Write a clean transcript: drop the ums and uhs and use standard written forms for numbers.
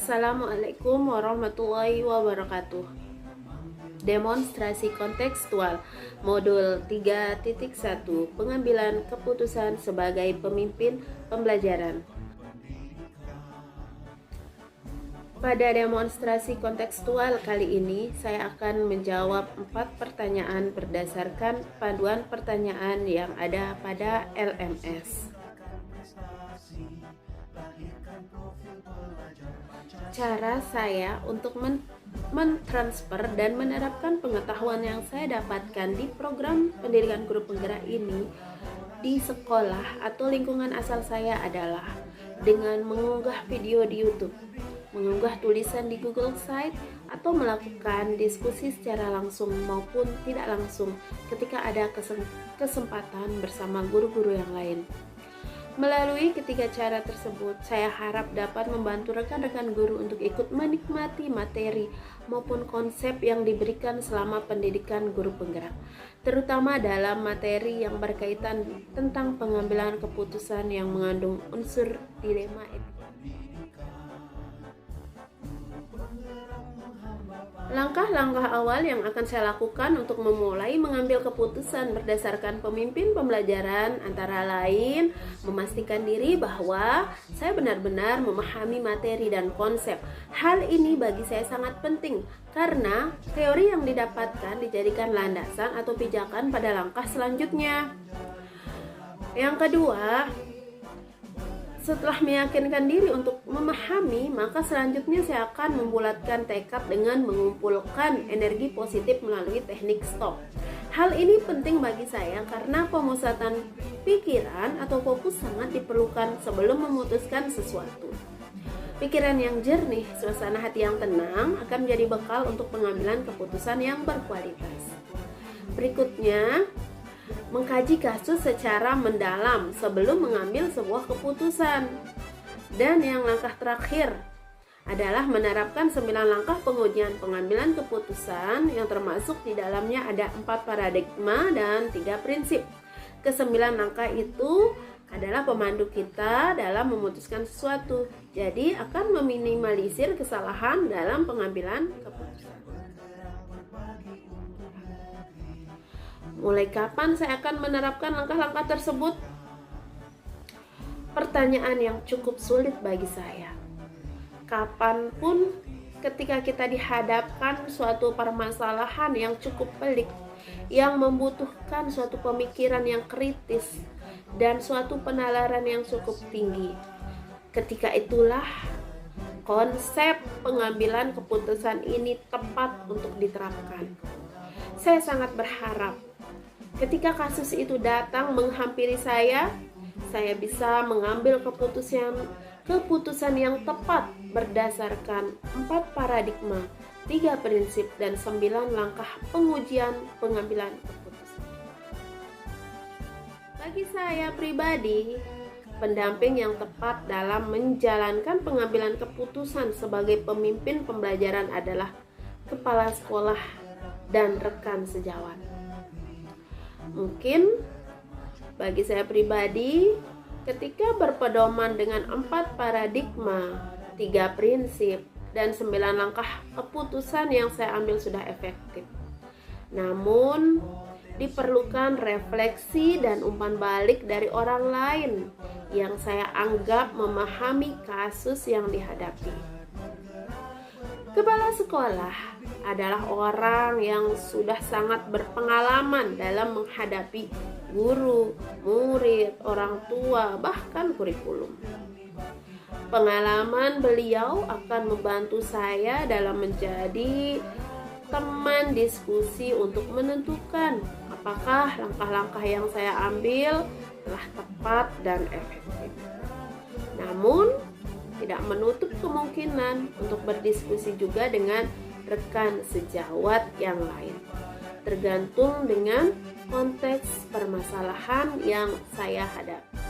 Assalamualaikum warahmatullahi wabarakatuh. Demonstrasi kontekstual Modul 3.1 Pengambilan keputusan sebagai pemimpin pembelajaran. Pada demonstrasi kontekstual kali ini, saya akan menjawab 4 pertanyaan berdasarkan panduan pertanyaan yang ada pada LMS. Cara saya untuk mentransfer dan menerapkan pengetahuan yang saya dapatkan di program pendidikan guru penggerak ini di sekolah atau lingkungan asal saya adalah dengan mengunggah video di YouTube, mengunggah tulisan di Google Site, atau melakukan diskusi secara langsung maupun tidak langsung ketika ada kesempatan bersama guru-guru yang lain. Melalui ketiga cara tersebut, saya harap dapat membantu rekan-rekan guru untuk ikut menikmati materi maupun konsep yang diberikan selama pendidikan guru penggerak, terutama dalam materi yang berkaitan tentang pengambilan keputusan yang mengandung unsur dilema etika. Langkah-langkah awal yang akan saya lakukan untuk memulai mengambil keputusan berdasarkan pemimpin pembelajaran antara lain memastikan diri bahwa saya benar-benar memahami materi dan konsep. Hal ini bagi saya sangat penting karena teori yang didapatkan dijadikan landasan atau pijakan pada langkah selanjutnya. Yang kedua, setelah meyakinkan diri untuk memahami, maka selanjutnya saya akan membulatkan tekad dengan mengumpulkan energi positif melalui teknik stop. Hal ini penting bagi saya karena pemusatan pikiran atau fokus sangat diperlukan sebelum memutuskan sesuatu. Pikiran yang jernih, suasana hati yang tenang akan menjadi bekal untuk pengambilan keputusan yang berkualitas. Berikutnya, mengkaji kasus secara mendalam sebelum mengambil sebuah keputusan. Dan yang langkah terakhir adalah menerapkan 9 langkah pengujian pengambilan keputusan yang termasuk di dalamnya ada 4 paradigma dan 3 prinsip. Ke-9 langkah itu adalah pemandu kita dalam memutuskan sesuatu, jadi akan meminimalisir kesalahan dalam pengambilan keputusan. Mulai kapan saya akan menerapkan langkah-langkah tersebut? Pertanyaan yang cukup sulit bagi saya. Kapanpun ketika kita dihadapkan suatu permasalahan yang cukup pelik, yang membutuhkan suatu pemikiran yang kritis dan suatu penalaran yang cukup tinggi, ketika itulah konsep pengambilan keputusan ini tepat untuk diterapkan. Saya sangat berharap ketika kasus itu datang menghampiri saya bisa mengambil keputusan yang tepat berdasarkan 4 paradigma, 3 prinsip, dan 9 langkah pengujian pengambilan keputusan. Bagi saya pribadi, pendamping yang tepat dalam menjalankan pengambilan keputusan sebagai pemimpin pembelajaran adalah kepala sekolah dan rekan sejawat. Mungkin bagi saya pribadi, ketika berpedoman dengan 4 paradigma, 3 prinsip, dan 9 langkah keputusan yang saya ambil sudah efektif. Namun, diperlukan refleksi dan umpan balik dari orang lain yang saya anggap memahami kasus yang dihadapi. Kepala sekolah adalah orang yang sudah sangat berpengalaman dalam menghadapi guru, murid, orang tua, bahkan kurikulum. Pengalaman beliau akan membantu saya dalam menjadi teman diskusi untuk menentukan apakah langkah-langkah yang saya ambil telah tepat dan efektif. Namun, tidak menutup kemungkinan untuk berdiskusi juga dengan rekan sejawat yang lain, tergantung dengan konteks permasalahan yang saya hadapi.